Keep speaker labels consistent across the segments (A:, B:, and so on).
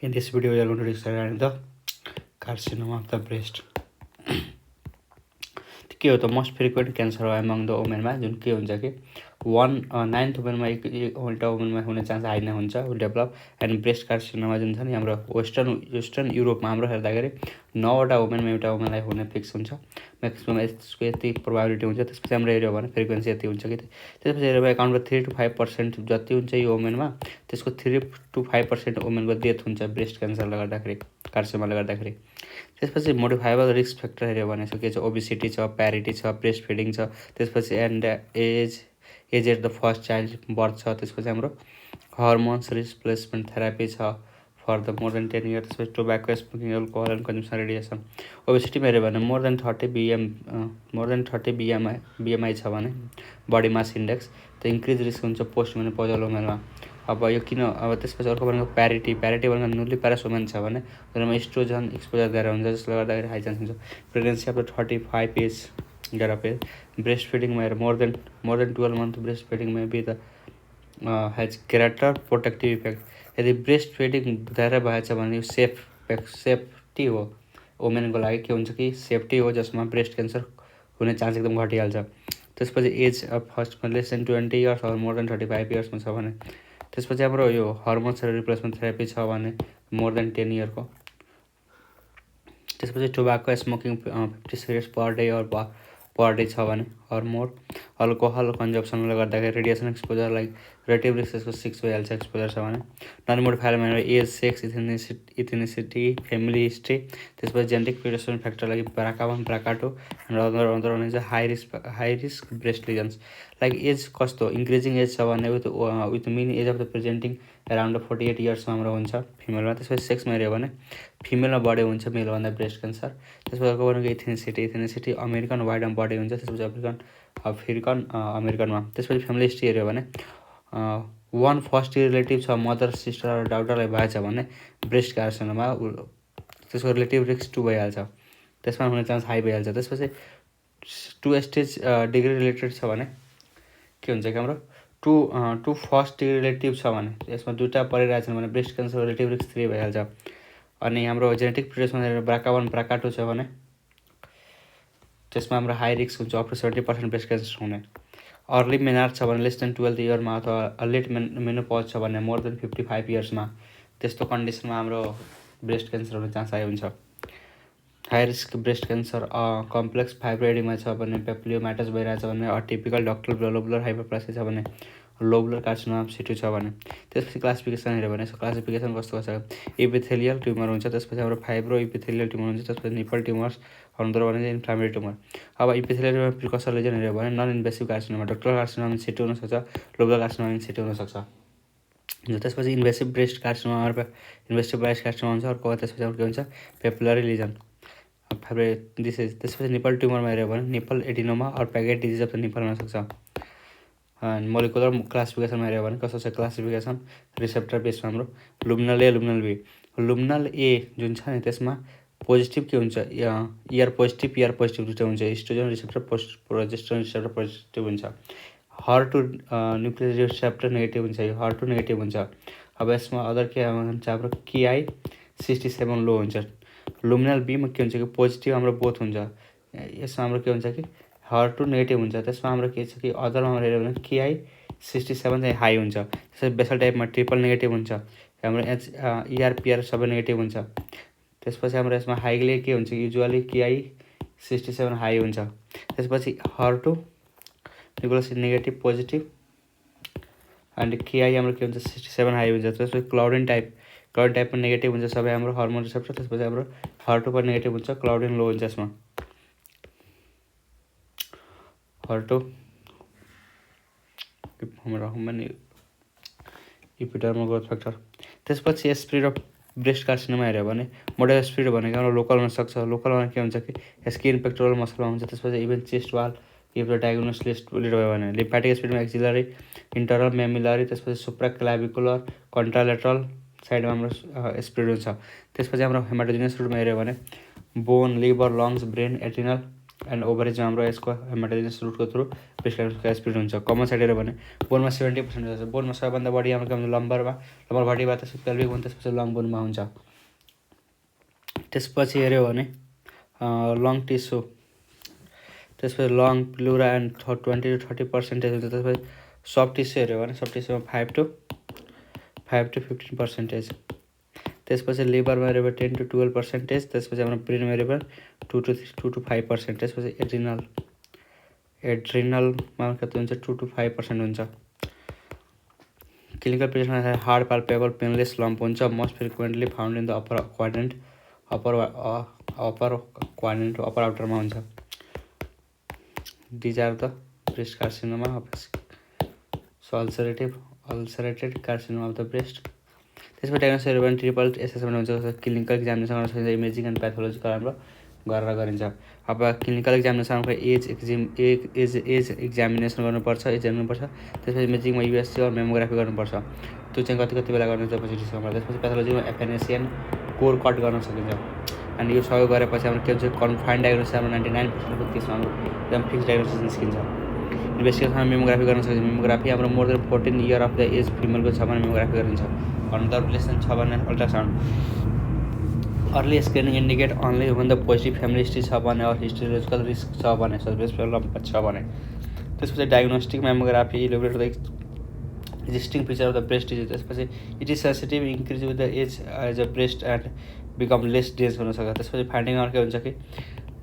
A: In this video, we are going to discuss the carcinoma of the breast. के हो त most frequent cancer हो among the वुमेनमा, जुन के हुन्छ कि 9th वुमेनमा एउटा वुमेनमा हुने चान्स हाई नै हुन्छ डेभलप। एन्ड ब्रेस्ट कार्सिनोमा जुन छ नि हाम्रो वेस्टर्न युरोपमा हाम्रो हेर्दाखेरि 9वटा वुमेनमा एउटा वुमेनलाई हुने फिक्स हुन्छ। म्याक्सिमम् यसको यति प्रोभाबिलिटी हुन्छ। त्यसपछि हाम्रो हेऱ्यो भने फ्रिक्वेन्सी यति हुन्छ कि त्यसपछि हेऱ्यो भने एकाउन्टमा 3 to 5% जति हुन्छ यो वुमेनमा, त्यसको 3 to 5% वुमेनको डेथ हुन्छ ब्रेस्ट क्यान्सरले गर्दाखेरि, कार्सिनोमाले गर्दाखेरि। त्यसपछि मोडिफाइबल रिस्क फ्याक्टर हेऱ्यो भने के छ, ओबिसिटी छ, प्यारिटी छ, ब्रेस्ट फिडिङ छ, त्यसपछि and age at the first child birth छ, त्यसपछि हाम्रो हर्मोन्स रिप्लेसमेन्ट थेरापी छ for the more than 10 years, त्यसपछि tobacco smoking, alcohol and consumption, radiation. ओबिसिटीमा हेऱ्यो भने मोर देन 30 बिएमआई छ भने बडी मास इन्डेक्स, त इन्क्रिज रिस्क हुन्छ पोस्ट मेनोपजल वुमेनमा। अब यो किन, अब त्यसपछि अर्को भनेको प्यारिटी भनेको न्युली प्यारस वुमेन छ भने उनीहरूमा इस्ट्रोजन एक्सपोजर धेरै हुन्छ, जसले गर्दाखेरि हाई चान्स हुन्छ pregnancy of the 35 age gap age. Breast फिडिङमा हेरेर more than 12 month breast feeding may be the has greater protective effect. यदि ब्रेस्ट फिडिङ धेरै भएछ भने यो सेफ्टी हो वुमेनको लागि, के हुन्छ कि सेफ्टी हो, जसमा ब्रेस्ट क्यान्सर हुने चान्स एकदम घटिहाल्छ। त्यसपछि एज अफ फर्स्टमा less than 20 years or more than 35 इयर्समा छ भने, त्यसपछि हाम्रो यो हर्मोन्स रिप्लेसमेन्ट थेरापी छ भने मोर देन 10 इयरको। त्यसपछि tobacco smoking 50 cigarettes per day per day छ भने अर मोर, अल्कोहल कन्जम्सनले गर्दाखेरि radiation exposure like relative risk यसको 6 भइहाल्छ एक्सपोजर छ भने। Non modifier age, sex, ethnicity, family history, त्यसपछि जेनेटिक प्रिडेसन फ्याक्टर लागि BRCA1, BRCA2 and other high risk breast lesions. Like age कस्तो इन्क्रिजिङ एज छ भने with mean age of the presenting around 48 इयर्समा हाम्रो हुन्छ फिमेलमा। त्यसपछि सेक्समा हेऱ्यो भने फिमेलमा बढी हुन्छ मेलभन्दा ब्रेस्ट क्यान्सर। त्यसपछि अर्को भनेको इथिनिसिटी अमेरिकन वाइडमा बढी हुन्छ, त्यसपछि अफ्रिकन अमेरिकनमा। त्यसपछि फ्यामिली हिस्ट्री हेऱ्यो भने 1 फर्स्ट रिलेटिभ छ, मदर, सिस्टर, डाउटरलाई भएछ भने ब्रेस्ट कार्सिनोमा त्यसको रिलेटिभ रिस्क 2 भइहाल्छ, त्यसमा हुने चान्स हाई भइहाल्छ। त्यसपछि 2 स्टेज डिग्री रिलेटेड छ भने के हुन्छ कि हाम्रो 2 फर्स्ट डिग्री रिलेटिभ छ भने यसमा 2टा परिरहेछन् भने ब्रेस्ट क्यान्सर रिलेटिभ रिस्क 3 भइहाल्छ। अनि हाम्रो जेनेटिक प्रिडेसन हेरेर BRCA1, BRCA2 छ भने त्यसमा हाम्रो हाई रिस्क हुन्छ अप टु 70% ब्रेस्ट क्यान्सर हुने। अर्ली मेनार्क छ भने लेस देन 12 इयरमा, अथवा लेट मेनोपज छ भने मोर देन 55 इयर्समा, त्यस्तो कन्डिसनमा हाम्रो ब्रेस्ट क्यान्सर हुने चान्स हाई हुन्छ। High risk breast cancer complex फाइब्रोइडमा छ भने, पेप्लियोमाइटस भइरहेछ भने, अटिपिकल डक्टल लोबुलर हाइपरप्लासिया छ भने, लोबुलर कार्सिनोमा सिटु छ भने। त्यसपछि क्लासिफिकेसन हेऱ्यो भने क्लासिफिकेसन कस्तो छ, इपिथेलियल ट्युमर हुन्छ, त्यसपछि हाम्रो फाइब्रो इपिथेलियल ट्युमर हुन्छ, त्यसपछि निपल ट्युमर्स, अरू भने इन्फ्लामेटरी ट्युमर। अब इपिथेलियल ट्युमर प्रिकसर लेजन हेऱ्यो भने non invasive carcinoma, ductal carcinoma situ हुनसक्छ, लोबुलर कार्सिनोमा सिटु हुनसक्छ। त्यसपछि इन्भेसिभ ब्रेस्ट कार्सिनोमा हुन्छ अर्को। त्यसपछि के हुन्छ पेपुलरी लिजन डिसिज। त्यसपछि निपल ट्युमरमा हेऱ्यो भने nipple adenoma or Paget disease of the nipple हुनसक्छ। मोलिकुलर क्लासिफिकेसनमा हेऱ्यो भने कस्तो छ क्लासिफिकेसन रिसेप्टर बेसमा हाम्रो लुमिनल ए, लुमिनल बी। लुमिनल ए जुन छ नि त्यसमा पोजिटिभ के हुन्छ, ER पोजिटिभ दुइटा हुन्छ, oestrogen receptor progesterone receptor positive हुन्छ। HER2 न्युक्लियर रिसेप्टर नेगेटिभ हुन्छ, यो HER2 नेगेटिभ हुन्छ। अब यसमा अदर के हुन्छ हाम्रो Ki-67 लो हुन्छ। लुमिनल बीमा के हुन्छ कि पोजिटिभ हाम्रो बोथ हुन्छ, यसमा हाम्रो के हुन्छ कि HER2 नेगेटिभ हुन्छ। त्यसमा हाम्रो के छ कि अदरमा हाम्रो हेऱ्यो भने Ki-67 चाहिँ हाई हुन्छ। त्यसपछि बेसल टाइपमा ट्रिपल नेगेटिभ हुन्छ, हाम्रो ER सबै नेगेटिभ हुन्छ। त्यसपछि हाम्रो यसमा हाईले के हुन्छ कि युजुअली Ki-67 हाई हुन्छ। त्यसपछि HER2 nuclear negative positive and Ki हाम्रो के हुन्छ 67 हाई हुन्छ। त्यसपछि क्लाउडिन टाइपमा नेगेटिभ हुन्छ सबै हाम्रो हर्मोन रिसेप्टर। त्यसपछि हाम्रो HER2 पर नेगेटिभ हुन्छ, क्लाउडिन लो हुन्छ यसमा HER2 हाम्रो इपिडर्मल ग्रोथ फ्याक्टर। त्यसपछि स्प्रेड अफ ब्रेस्ट कार्सिनोमा हेऱ्यो भने मोडल स्प्रेड भनेको हाम्रो लोकल हुनसक्छ। लोकलमा के हुन्छ कि स्किन पेक्टोरल मसलमा हुन्छ, त्यसपछि even chest wall if the diagnose list lid भयो भने। लिम्फेटिक स्प्रेडमा एक्सिलरी, इन्टरनल मेमिलरी, त्यसपछि सुप्रा क्लाभिकुलर, कन्ट्रालेटरल साइडमा हाम्रो स्प्रेड हुन्छ। त्यसपछि हाम्रो हेमाटोजिनस रुटमा हेऱ्यो भने bone, liver, lungs, brain, adrenal and ओभरेजमा हाम्रो यसको हेमाटाइटिस रुटको थ्रु ब्रेस्ट क्यान्सरको स्प्रेड हुन्छ। कमन साइड हेऱ्यो भने बोनमा 70% हुन्छ। बोनमा सबैभन्दा बढी हाम्रो के हुन्छ लम्बर भट्टीमा, त्यसपछि पेल्भिक बोन, त्यसपछि लङ बोनमा हुन्छ। त्यसपछि हेऱ्यो भने लङ टिस्यु, त्यसपछि लङ प्लुरा एन्ड 20 to 30% हुन्छ। त्यसपछि सफ्ट टिस्यु हेऱ्यो भने सफ्ट टिस्युमा 5 to 15%। त्यसपछि लिभरमा हेऱ्यो भने 10 to 12%। त्यसपछि हाम्रो ब्रेनमा हेऱ्यो भने 2 to 5%। त्यसपछि एड्रिनलमा कति हुन्छ 2 to 5% हुन्छ। क्लिनिकल प्रेजेन्टेसनमा हार्ड पाल्पेबल पेनलेस लम्प हुन्छ। Most frequently found in the upper आउटरमा हुन्छ। These are the breast carcinoma ulcerated carcinoma of the breast. त्यसमा डायग्नोसिस हेऱ्यो भने ट्रिपल एसेसमेन्ट हुन्छ। क्लिनिकल एक्जामिनेसन गर्न सकिन्छ, इमेजिङ एन्ड प्याथोलोजिकल हाम्रो गरेर गरिन्छ। अब क्लिनिकल एक्जामिनेसनको एज एक्जामिनेसन गर्नुपर्छ, त्यसपछि इमेजिङमा युएससी र मेमोग्राफी गर्नुपर्छ। त्यो चाहिँ कति बेला गर्नुहुन्छ पछि डिस्कभर। त्यसपछि प्याथोलोजीमा एफएनएसी एन्ड कोर कट गर्न सकिन्छ। अनि यो सबै गरेपछि हाम्रो के हुन्छ कन्फाइन्ड डायग्नोसिस हाम्रो 99% केसमा हाम्रो एकदम फिक्स डायग्नोसिस निस्किन्छ। इन्भेस्टिगेसनमा मेमोग्राफी गर्न सकिन्छ। मेमोग्राफी हाम्रो more than 14 year of the age फिमेलको छ भने मेमोग्राफी गरिन्छ। अन्डर रिलेसन छ भने ultrasound. Early screening indicate only हुन द पोजिटिभ फ्यामिली हिस्ट्री छ भने अर हिस्टोलोजिकल रिस्क छ भने ब्रेस्ट प्रब्लम छ भने। त्यसपछि diagnostic mammography elaborate the existing feature of the breast disease. त्यसपछि it is sensitive increase with the age a breast and become less dense हुनसक्छ। त्यसपछि फाइन्डिङ के हुन्छ कि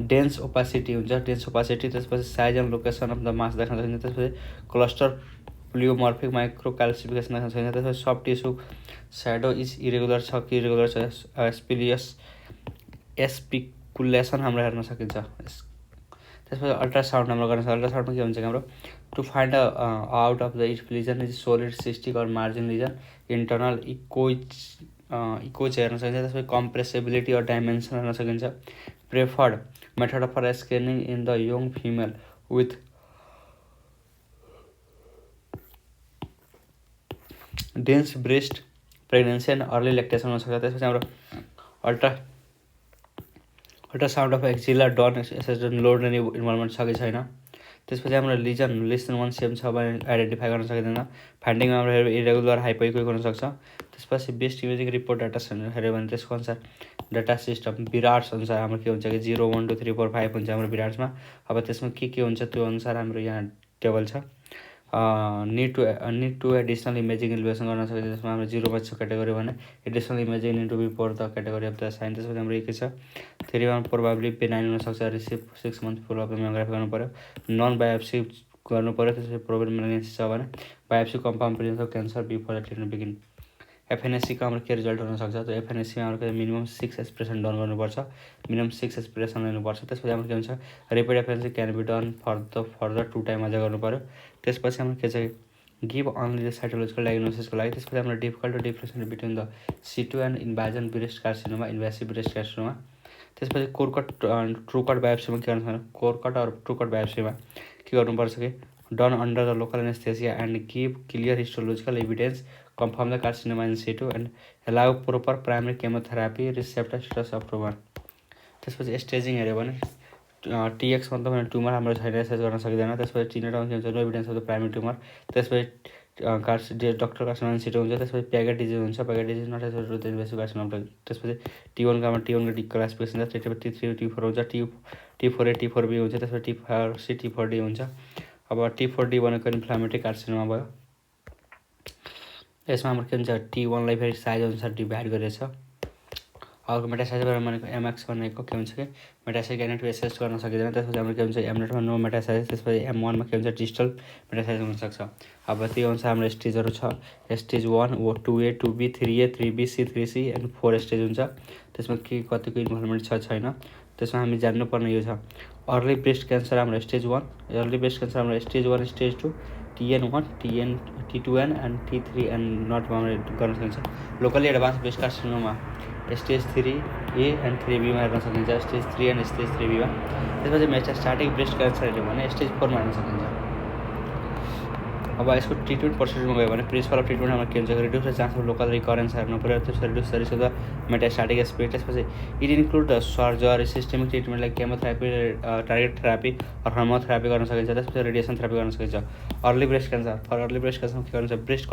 A: डेन्स ओपासिटी हुन्छ, त्यसपछि size and location of the mass देख्न सकिन्छ। त्यसपछि क्लस्टर प्लियोमर्फिक माइक्रो क्याल्सिफिकेसन देख्न सकिन्छ। त्यसपछि soft tissue shadow is irregular छ कि इरेगुलर छ, एस्पिकुलेसन हाम्रो हेर्न सकिन्छ। त्यसपछि अल्ट्रासाउन्ड हाम्रो गर्न सक्छ। अल्ट्रासाउन्डमा के हुन्छ कि हाम्रो to find out of the if lesion is solid cystic or margin lesion, internal echoes हेर्न सकिन्छ। त्यसपछि कम्प्रेसिबिलिटी अर डाइमेन्सन हेर्न सकिन्छ। Preferred method for scanning in the young female with dense breast pregnancy and early lactation हुनसक्छ। त्यसपछि हाम्रो ultrasound of axilla done assessment load and involvement छ कि छैन। त्यसपछि हाम्रो लिजन लेस देन 1 cm छ भने आइडेन्टिफाई गर्न सकिँदैन। फाइन्डिङमा हाम्रो इरेगुलर हाइपोइकोइक हुनसक्छ। त्यसपछि बेस्ट इमेजिङ रिपोर्ट डाटा हेऱ्यो भने त्यसको अनुसार डाटा सिस्टम विराट्स अनुसार हाम्रो के हुन्छ कि 0 1 2 3 4 5 हुन्छ हाम्रो विराट्समा। अब त्यसमा के हुन्छ त्यो अनुसार हाम्रो यहाँ टेबल छ। Need to additional imaging evaluation गर्न सकिन्छ। त्यसमा हाम्रो 0 छ क्याटेगोरी भने additional imaging need to be for the category of the sign. त्यसपछि हाम्रो के छ 3 मा प्रोबाब्ली बेनाइन हुनसक्छ। रिसिभ 6 month फलोअप मेमोग्राफी गर्नु पऱ्यो। नन बायोप्सी गर्नु पऱ्यो। त्यसपछि प्रोबेबल मेलिग्नेन्सी छ भने biopsy compound presence of cancer before the treatment begin. एफएनएसीको हाम्रो के रिजल्ट हुनसक्छ त्यो एफएनएसीमा हाम्रो मिनिमम 6 एस्पिरेसन डन गर्नुपर्छ, मिनिमम 6 एस्पिरेसन लिनुपर्छ। त्यसपछि हाम्रो के हुन्छ repeat FNAC can be done further 2 time अझ गर्नु पऱ्यो। त्यसपछि हाम्रो के छ गिभ अन्ली द साइटोलोजिकल डायग्नोसिसको लागि। त्यसपछि हाम्रो difficult differentiation between the C2 and invasion breast carcinoma, invasive breast carcinoma. त्यसपछि ट्रुकट बायोप्सीमा के गर्नु कोरकट अर ट्रुकट बायोप्सीमा के गर्नुपर्छ कि done under the local anaesthesia and give clear histological evidence, confirm the carcinoma in C2 and allow proper primary chemotherapy receptor status of tumour. त्यसपछि staging हेऱ्यो भने TX मतलब ट्युमर हाम्रो छैन, एसेस गर्न सकिँदैन। त्यसपछि टिनेटमा के हुन्छ no evidence of the primary tumour. त्यसपछि डक्टर कार्सिनोमा इन C2 हुन्छ। त्यसपछि प्याकेट डिजिज हुन्छ, Paget disease not associated with invasive carcinoma. त्यसपछि T1 को क्लासिफिकेसन छ, T3 T4 हुन्छ, T4A T4B हुन्छ। त्यसपछि T4C T4D हुन्छ। अब T4D भनेको इन्फ्लामेटरी कार्सिनोमा भयो। यसमा हाम्रो के हुन्छ T1 लाई फेरि साइज अनुसार डिभाइड गरेछ। अर्को मेटासाइज भनेको MX भनेको के हुन्छ कि मेटासाइज एनेट एसेस गर्न सकिँदैन। त्यसपछि हाम्रो के हुन्छ एमनेटमा नो मेटासाइज। त्यसपछि M1 मा के हुन्छ डिस्टल मेटासाइज हुनसक्छ। अब त्यो अनुसार हाम्रो स्टेजहरू छ, stage 1 2A 2B 3A 3B C 3C and 4 stage हुन्छ। त्यसमा के कतिको इन्भल्भमेन्ट छ छैन त्यसमा हामी जान्नुपर्ने यो छ। अर्ली ब्रेस्ट क्यान्सर हाम्रो स्टेज 1, अर्ली ब्रेस्ट क्यान्सर हाम्रो stage 1 stage 2 TN1 T2N and T3N नटमा हाम्रो गर्न सकिन्छ। Locally advance breast carcinoma stage 3A and 3Bमा हेर्न सकिन्छ, स्टेज 3 एन्ड स्टेज 3Bमा। त्यसपछि मेटास्टाटिक ब्रेस्ट क्यान्सर हेऱ्यो भने स्टेज 4 मा हेर्न सकिन्छ। अब यसको ट्रिटमेन्ट प्रोसिजरमा गयो भने प्रिन्सिपल अफ ट्रिटमेन्ट हाम्रो के हुन्छ, reduce the chance of local recurrence हेर्नु पऱ्यो, त्यसपछि reduce the risk of the metastatic spread, त्यसपछि it include the surgery, systemic treatment like chemotherapy, target therapy र होमोथेरापी गर्न सकिन्छ, त्यसपछि रेडिएसन थेरापी गर्न सकिन्छ। Early breast cancer, for early breast क्यान्सरमा के गर्नुहुन्छ, ब्रेस्ट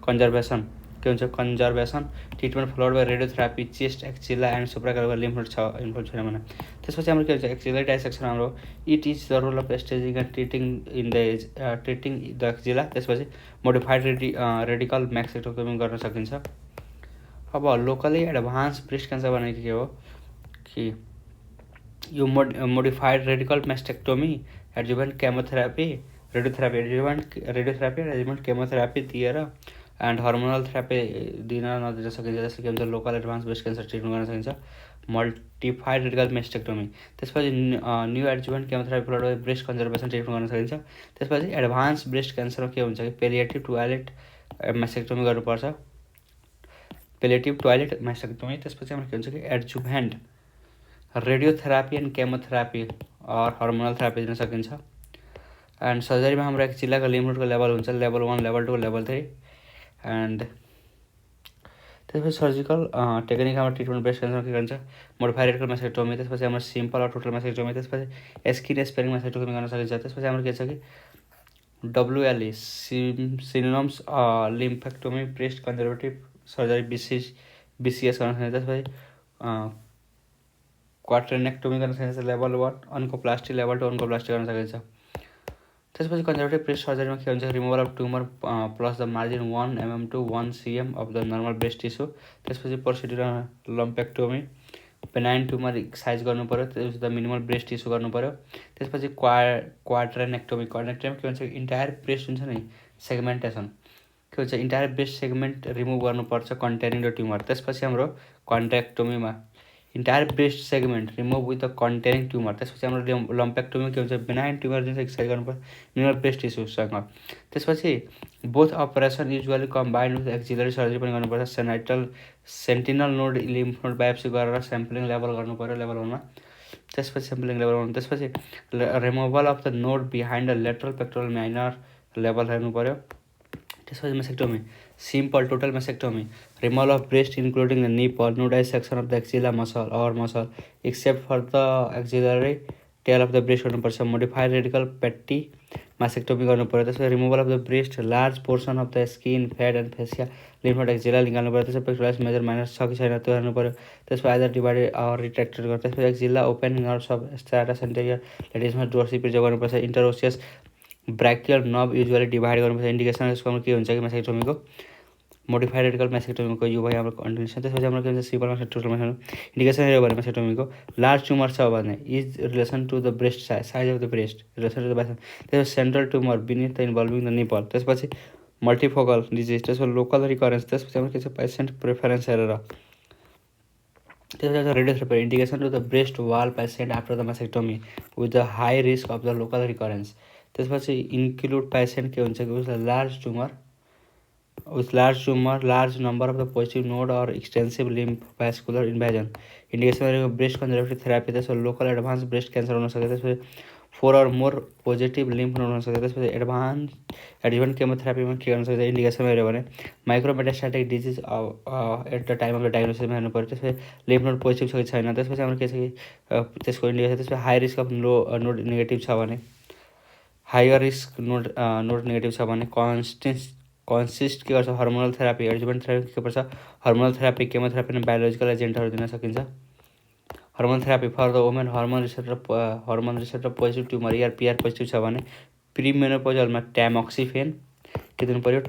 A: कन्जर्भेसन के हुन्छ, conservation treatment followed by radiotherapy, chest, axilla and supraclavicular lymph node छ इन्भल्भ छैन भने। त्यसपछि हाम्रो के हुन्छ, एक्जिला डाइसेक्सन हाम्रो it is the role of staging and treating the axilla, त्यसपछि मोडिफाइड रेडिकल म्याक्सेक्टोमी गर्न सकिन्छ। अब लोकली एडभान्स ब्रेस्ट क्यान्सर भनेको के हो कि यो modified radical mastectomy, adjuvant chemotherapy, radiotherapy adjuvant chemotherapy दिएर एन्ड हर्मोनल थेरापी दिन नदिन सकिन्छ। जस्तै के हुन्छ, local advance breast cancer treatment गर्न सकिन्छ, मल्टिफाइड रेडिकल म्यास्टेक्टोमी, त्यसपछि new adjuvant chemotherapy followed by breast conservation treatment गर्न सकिन्छ। त्यसपछि एडभान्स ब्रेस्ट क्यान्सरमा के हुन्छ कि पेलिएटिभ टोइलेट म्यास्टेक्टोमी गर्नुपर्छ, पेलिएटिभ टोइलेट म्यास्टेक्टोमी। त्यसपछि हाम्रो के हुन्छ कि एडजुभेन्ट रेडियोथेरापी एन्ड केमोथेरापी और हर्मोनल थेरापी दिन सकिन्छ। एन्ड सर्जरीमा हाम्रो एक्जिलाको लिम्फ नोडको लेभल हुन्छ, लेभल 1, लेभल 2, लेभल 3 एन्ड त्यसपछि सर्जिकल टेक्निक हाम्रो ट्रिटमेन्ट ब्रेस्ट क्यान्सरमा के गर्छ, मोडिफाइड रेडिकल म्यास्टेक्टोमी, त्यसपछि हाम्रो सिम्पल और टोटल म्यास्टेक्टोमी, त्यसपछि स्किन स्पेरिङ म्यास्टेक्टोमी गर्न सकिन्छ। त्यसपछि हाम्रो के छ कि WLE सिनोम्स lymphectomy, breast conservative surgery, BCS गर्न सकिन्छ। त्यसपछि क्वाड्रेनेक्टोमी गर्न सकिन्छ, लेभल 1 अन्कोप्लास्टी, लेभल 2 अन्कोप्लास्टी गर्न सकिन्छ। त्यसपछि कन्जर्भेटिभ ब्रेस्ट सर्जरीमा के हुन्छ, removal of tumour plus the margin 1 mm to 1 cm of the normal breast tissue. त्यसपछि procedure lumpectomy, benign tumour size गर्नु पऱ्यो, त्यसपछि द मिनिमल ब्रेस्ट टिस्यु गर्नु पऱ्यो। त्यसपछि क्वाड्रेनेक्टोमी के भन्छ, इन्टायर ब्रेस्ट हुन्छ नि सेगमेन्टेसन, के भन्छ, इन्टायर ब्रेस्ट सेगमेन्ट रिमुभ गर्नुपर्छ कन्टेनिङ द ट्युमर। त्यसपछि हाम्रो कन्ट्याक्टोमीमा entire breast segment remove with the containing tumour. त्यसपछि हाम्रो लम्पेक्टोमी के हुन्छ, बेनाइन ट्युमर जुन एक्सर्साइज गर्नुपर्छ मिनिमल ब्रेस्ट टिस्युसँग। त्यसपछि both operation usually combined with axillary surgery पनि गर्नुपर्छ, sentinel node lymph node biopsy गरेर स्याम्पलिङ लेभल गर्नु पऱ्यो, लेभल 1मा। त्यसपछि स्याम्पलिङ लेभल 1, त्यसपछि removal of the node behind the lateral pectoral minor level हेर्नु पऱ्यो। त्यसपछि mastectomy, simple total mastectomy, removal of breast including the nipple, no dissection of the axilla muscle और muscle except for the axillary tail of the breast गर्नुपर्छ, modified radical Patey mastectomy गर्नु पऱ्यो। त्यसपछि removal of the breast large portion of the skin, fat and fascia, lymph node axilla निकाल्नु पऱ्यो। त्यसपछि पेक्टोरलाइज major minor छ कि छैन त्यो हेर्नु पऱ्यो। त्यसपछि आइदर डिभाइडेड और रिट्र्याक्टेड गर्नु। त्यसपछि axilla open nerves of serratus anterior लेडिजमा डोर्सी प्रिजर्भ गर्नुपर्छ, interosseous brachial nerve usually divide गर्नुपर्छ। इन्डिकेसन यसको के हुन्छ कि म्यासेक्टोमीको, मोडिफाइड रेडिकल म्यासेक्टोमीको यो भयो हाम्रो कन्टिन्युसन। त्यसपछि हाम्रो के हुन्छ, सिम्पल टोटल म्यासेक्टोमी। इन्डिकेसन हेऱ्यो भने म्यासेक्टोमीको लार्ज ट्युमर छ भने is relation to the breast size of the breast, relation to the breast. त्यसपछि central tumour beneath the involving the nipple. त्यसपछि मल्टिफोकल डिजिज, त्यसपछि लोकल रिकरेन्स। त्यसपछि हाम्रो के छ, पेसेन्ट प्रेफरेन्स हेरेर। त्यसपछि radiotherapy, indication to the breast wall patient after the mastectomy with the high risk of the local recurrence. त्यसपछि include patient के हुन्छ कि large tumour, large number of the positive node और extensive lymph vascular इन्भाजन। Indication breast conservative therapy, त्यसपछि local advance breast cancer हुनसक्छ। त्यसपछि 4 or more positive lymph node हुनसक्छ। त्यसपछि एडजुभेन्ट केमोथेरापीमा के गर्न सक्छ, इन्डिकेसनमा हेऱ्यो भने micrometastatic disease at the time of the डायग्नोसिसमा हेर्नु पऱ्यो। त्यसपछि लिम्फ नोड पोजिटिभ छ कि छैन। त्यसपछि हाम्रो के छ कि त्यसको इन्डिकेसन, त्यसपछि high risk of node negative छ भने, हायर रिस्क नोड नेगेटिभ छ भने कन्सिस्ट के गर्छ, हर्मोनल थेरापी, एडजुभेन्ट थेरापी के पर्छ, हर्मोनल थेरापी, केमोथेरापी र बायोलोजिकल एजेन्टहरू दिन सकिन्छ। Hormone therapy for the women, hormone receptor positive tumour या PR पोजिटिभ छ भने प्रिमेनोपोजलमा ट्यामोक्सिफेन के दिनु पऱ्यो,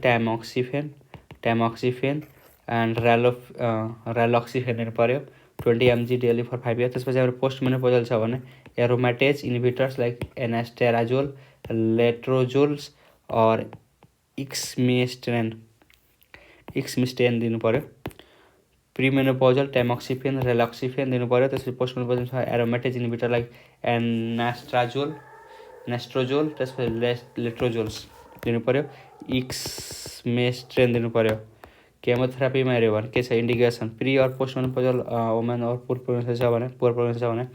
A: ट्यामोक्सिफेन एन्ड ऱ्यालोक्सिफेन दिनु पऱ्यो 20 mg डेली फर 5 years। त्यसपछि हाम्रो पोस्ट मेनोपोजल छ भने एरोमेटेज इन्हिबिटर्स लाइक एनास्टेराजोल, लेट्रोजोल्स और इक्समिस्टेन दिनु पऱ्यो। प्रिमेनोपोजल ट्यामोक्सिफेन, रेलक्सिफेन दिनु पऱ्यो। त्यसपछि पोस्ट मेनोपोजल छ एरोमेटेज इन्हिबिटर लाइक नेस्ट्रोजोल, त्यसपछि लेट्रोजोल्स दिनु पऱ्यो, इक्समेस्ट्रेन दिनु पऱ्यो। केमोथेरापीमा हेऱ्यो भने के छ, इन्डिकेसन प्री और पोस्ट मेनोपोजल वुमेन और पुअर प्रोग्नोसिस छ भने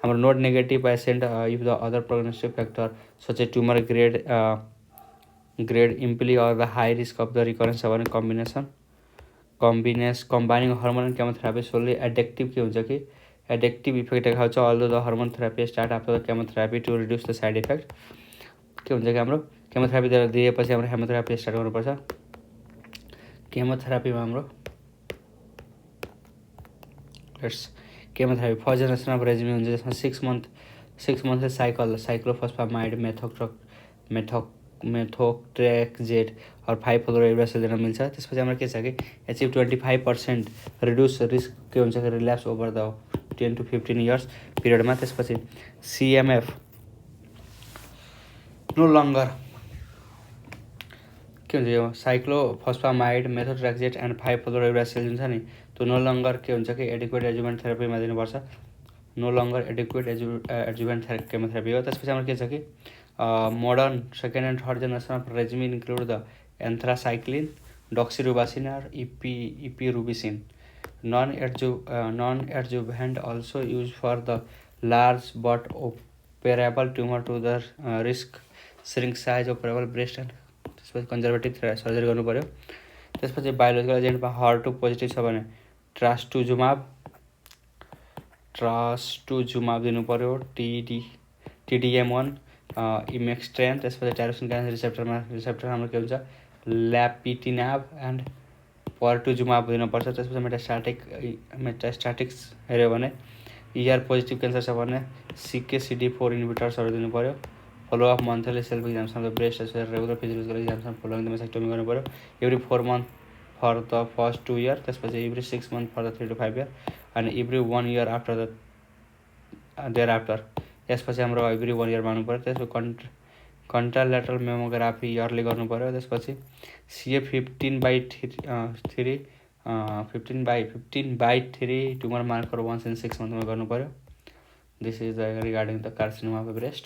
A: हाम्रो node negative patient if the other prognostic factor such a tumour grade grade imply और the high risk of the recurrence छ भने combining hormonal chemotherapy solely addictive के हुन्छ कि एडिक्टिभ इफेक्ट देखाउँछ although the hormone therapy start after the chemotherapy to reduce the side effect. के हुन्छ कि हाम्रो केमोथेरापी दिएपछि हाम्रो हेमोथेरापी स्टार्ट गर्नुपर्छ। केमोथेरापीमा हाम्रो chemotherapy first generation of resume हुन्छ जसमा 6 मन्थले साइक्लोफस्फामाइड मेथोट्रेक्जेट और 5-फ्लोरोइरासिल दिन मिल्छ। त्यसपछि हाम्रो के छ कि एचिभ 25% रिड्युस रिस्क के हुन्छ कि relapse over the 10 to 15 years पिरियडमा। त्यसपछि सिएमएफ नो लङ्गर के हुन्छ यो साइक्लोफस्फामाइड मेथोट्रेक्जेट एन्ड 5-फ्लोरोइरासिल जुन छ नि त्यो नो लङ्गर के हुन्छ कि एडिक्वेट एजुभेन्ट थेरापीमा दिनुपर्छ। No longer adequate adjuvant chemotherapy हो। त्यसपछि हाम्रो के छ कि modern second and third generation of regime include the anthracycline doxorubicin और epirubicin non adjuvant also use for the large but operable tumour to the risk shrink size operable breast and त्यसपछि conservative surgery गर्नु पऱ्यो। त्यसपछि biological एजेन्टमा HER2 positive छ भने ट्रास्टुजुमाब दिनु पऱ्यो। TDM1 इमेक्स्ट्रेन। त्यसपछि टाइरोसिन काइनेस रिसेप्टर हाम्रो के हुन्छ ल्यापिटिनाब एन्ड पर्टुजुमाब दिनुपर्छ। त्यसपछि मेटास्टाटिक्स हेऱ्यो भने पोजिटिभ क्यान्सर छ भने CKCD4 इन्हिबिटर्सहरू दिनु पऱ्यो। Follow up monthly self examination of the breast regular physiological examination following the mastectomy गर्नु पऱ्यो every 4 month for the first 2 year। त्यसपछि every 6 month for the 3 to 5 year अनि every 1 year after the thereafter. त्यसपछि हाम्रो every 1 year मान्नु पऱ्यो। त्यसपछि कन्ट्रालेटरल mammography yearly गर्नु पऱ्यो। त्यसपछि CA 15/3 ट्युमर मार्कर 1 in 6 monthमा गर्नु पऱ्यो। This is the regarding the carcinoma of the breast.